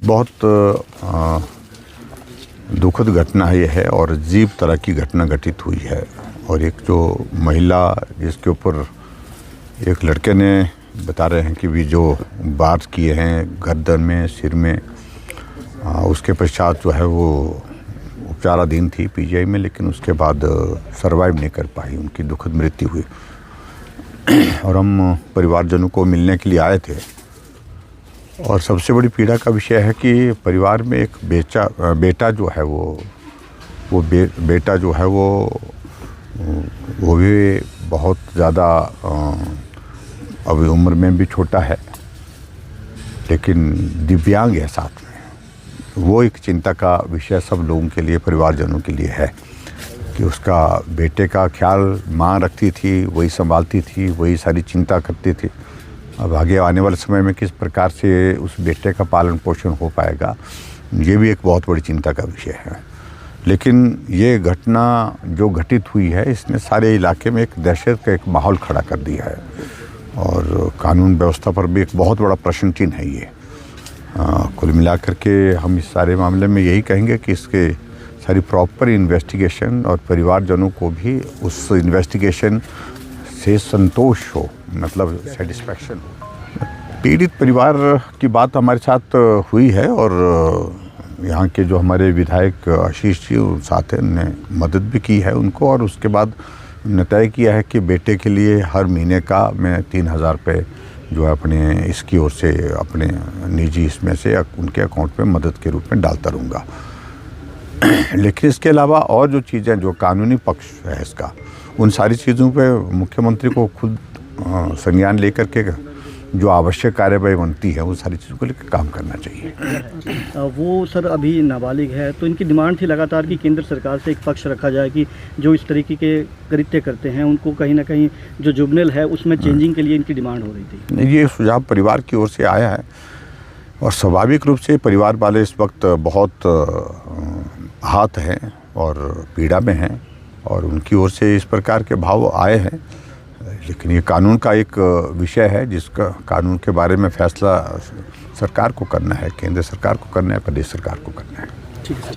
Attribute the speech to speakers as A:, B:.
A: बहुत दुखद घटना ये है और अजीब तरह की घटना घटित हुई है। और एक जो महिला जिसके ऊपर एक लड़के ने बता रहे हैं कि भी जो वार किए हैं गर्दन में, सिर में, उसके पश्चात जो है वो उपचाराधीन थी पीजीआई में, लेकिन उसके बाद सर्वाइव नहीं कर पाई, उनकी दुखद मृत्यु हुई। और हम परिवारजनों को मिलने के लिए आए थे। और सबसे बड़ी पीड़ा का विषय है कि परिवार में एक बेटा जो है बेटा जो है वो भी बहुत ज़्यादा अभी उम्र में भी छोटा है, लेकिन दिव्यांग है साथ में। वो एक चिंता का विषय सब लोगों के लिए, परिवारजनों के लिए है कि उसका बेटे का ख्याल माँ रखती थी, वही संभालती थी, वही सारी चिंता करती थी। अब आगे आने वाले समय में किस प्रकार से उस बेटे का पालन पोषण हो पाएगा, ये भी एक बहुत बड़ी चिंता का विषय है। लेकिन ये घटना जो घटित हुई है, इसने सारे इलाके में एक दहशत का एक माहौल खड़ा कर दिया है और कानून व्यवस्था पर भी एक बहुत बड़ा प्रश्न चिन्ह है ये। कुल मिलाकर के हम इस सारे मामले में यही कहेंगे कि इसके सारी प्रॉपर इन्वेस्टिगेशन और परिवारजनों को भी उस इन्वेस्टिगेशन से संतोष हो, मतलब सेटिस्फैक्शन हो। पीड़ित परिवार की बात हमारे साथ हुई है और यहाँ के जो हमारे विधायक आशीष जी साथ हैं, उन्होंने मदद भी की है उनको। और उसके बाद उन्होंने तय किया है कि बेटे के लिए हर महीने का मैं 3000 रुपये जो है अपने इसकी ओर से अपने निजी इसमें से उनके अकाउंट में मदद के रूप में डालता रहूँगा। लेकिन इसके अलावा और जो चीज़ें, जो कानूनी पक्ष है इसका, उन सारी चीज़ों पे मुख्यमंत्री को खुद संज्ञान लेकर के जो आवश्यक कार्यवाही बनती है उन सारी चीज़ों को लेकर काम करना चाहिए।
B: वो सर अभी नाबालिग है, तो इनकी डिमांड थी लगातार कि केंद्र सरकार से एक पक्ष रखा जाए कि जो इस तरीके के कृत्य करते हैं उनको कहीं ना कहीं जो जुबनेल है उसमें चेंजिंग के लिए इनकी डिमांड हो रही थी।
A: ये सुझाव परिवार की ओर से आया है और स्वाभाविक रूप से परिवार वाले इस वक्त बहुत आहत हैं और पीड़ा में हैं और उनकी ओर से इस प्रकार के भाव आए हैं। लेकिन ये कानून का एक विषय है जिसका कानून के बारे में फैसला सरकार को करना है, केंद्र सरकार को करना है, प्रदेश सरकार को करना है।
B: ठीक है।